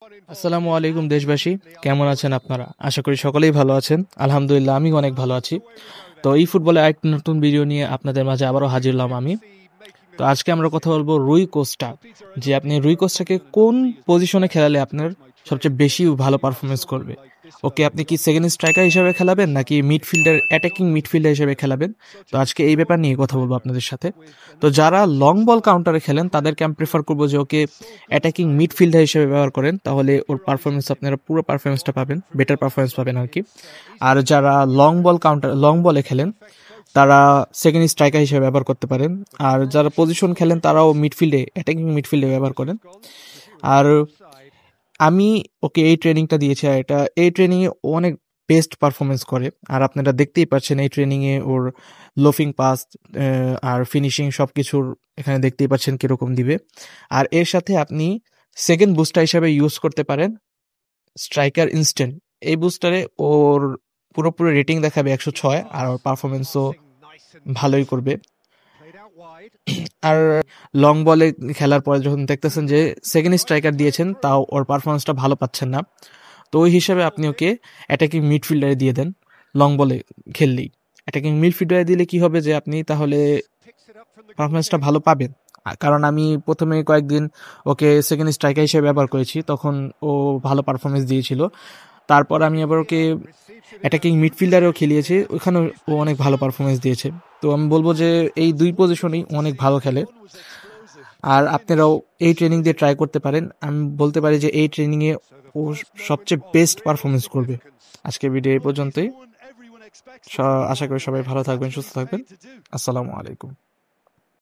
আসসালামু আলাইকুম দেশবাসী, কেমন আছেন আপনারা? আশা করি সকলেই ভালো আছেন। আলহামদুলিল্লাহ, আমি অনেক ভালো আছি। তো এই ফুটবলে আরেকটি নতুন ভিডিও নিয়ে আপনাদের মাঝে আবারও হাজির হলাম আমি। তো আজকে আমরা কথা বলবো রুই কোস্টা, যে আপনি রুই কোস্টাকে কোন পজিশনে খেলালে আপনার সবচেয়ে বেশি ভালো পারফরমেন্স করবে। ওকে, আপনি কি সেকেন্ড স্ট্রাইকার হিসেবে খেলাবেন নাকি মিডফিল্ডার, অ্যাটাকিং মিডফিল্ডার হিসেবে খেলাবেন? তো আজকে এই ব্যাপার নিয়ে কথা বলবো আপনাদের সাথে। তো যারা লং বল কাউন্টারে খেলেন তাদেরকে আমি প্রেফার করবো যে ওকে অ্যাটাকিং মিডফিল্ডার হিসেবে ব্যবহার করেন, তাহলে ওর পারফরমেন্স আপনারা পুরো পারফরমেন্সটা পাবেন, বেটার পারফরমেন্স পাবেন আর কি। আর যারা লং বলে খেলেন তারা সেকেন্ড স্ট্রাইকার হিসেবে ব্যবহার করতে পারেন। আর যারা পজিশন খেলেন তারাও মিডফিল্ডে, অ্যাটাকিং মিডফিল্ডে ব্যবহার করেন। আর আমি ওকে এই ট্রেনিংটা দিয়েছি, আর এই ট্রেনিংয়ে ও অনেক বেস্ট পারফরমেন্স করে। আর আপনারা দেখতেই পাচ্ছেন এই ট্রেনিংয়ে ওর লোফিং পাস আর ফিনিশিং সব কিছুর এখানে দেখতেই পাচ্ছেন কীরকম দিবে। আর এর সাথে আপনি সেকেন্ড বুস্টার হিসাবে ইউজ করতে পারেন স্ট্রাইকার ইনস্ট্যান্ট। এই বুস্টারে ওর পুরোপুরি রেটিং দেখাবে 106, আর ওর পারফরমেন্সও ভালোই করবে। আর লং বলে খেলার পরে যখন দেখতেছেন যে সেকেন্ড স্ট্রাইকার দিয়েছেন তাও ওর পারফরমেন্সটা ভালো পাচ্ছেন না, তো ওই হিসাবে আপনি ওকে অ্যাটাকিং মিডফিল্ডারে দিয়ে দেন। লং বলে খেললেই অ্যাটাকিং মিডফিল্ডারে দিলে কি হবে যে আপনি তাহলে পারফরমেন্সটা ভালো পাবেন। কারণ আমি প্রথমে কয়েকদিন ওকে সেকেন্ড স্ট্রাইকার হিসেবে ব্যবহার করেছি, তখন ও ভালো পারফরমেন্স দিয়েছিল। তারপর আমি আবার ওকে অ্যাটাকিং মিডফিল্ডারেও খেলিয়েছি, ওখানে ও অনেক ভালো পারফরমেন্স দিয়েছে। তো আমি বলবো যে এই দুই পজিশনেই অনেক ভালো খেলে। আর আপনারাও এই ট্রেনিং দিয়ে ট্রাই করতে পারেন। আমি বলতে পারি যে এই ট্রেনিংয়ে ও সবচেয়ে বেস্ট পারফরমেন্স করবে। আজকের ভিডিও এই পর্যন্তই। আশা করি সবাই ভালো থাকবেন, সুস্থ থাকবেন। আসসালামু আলাইকুম।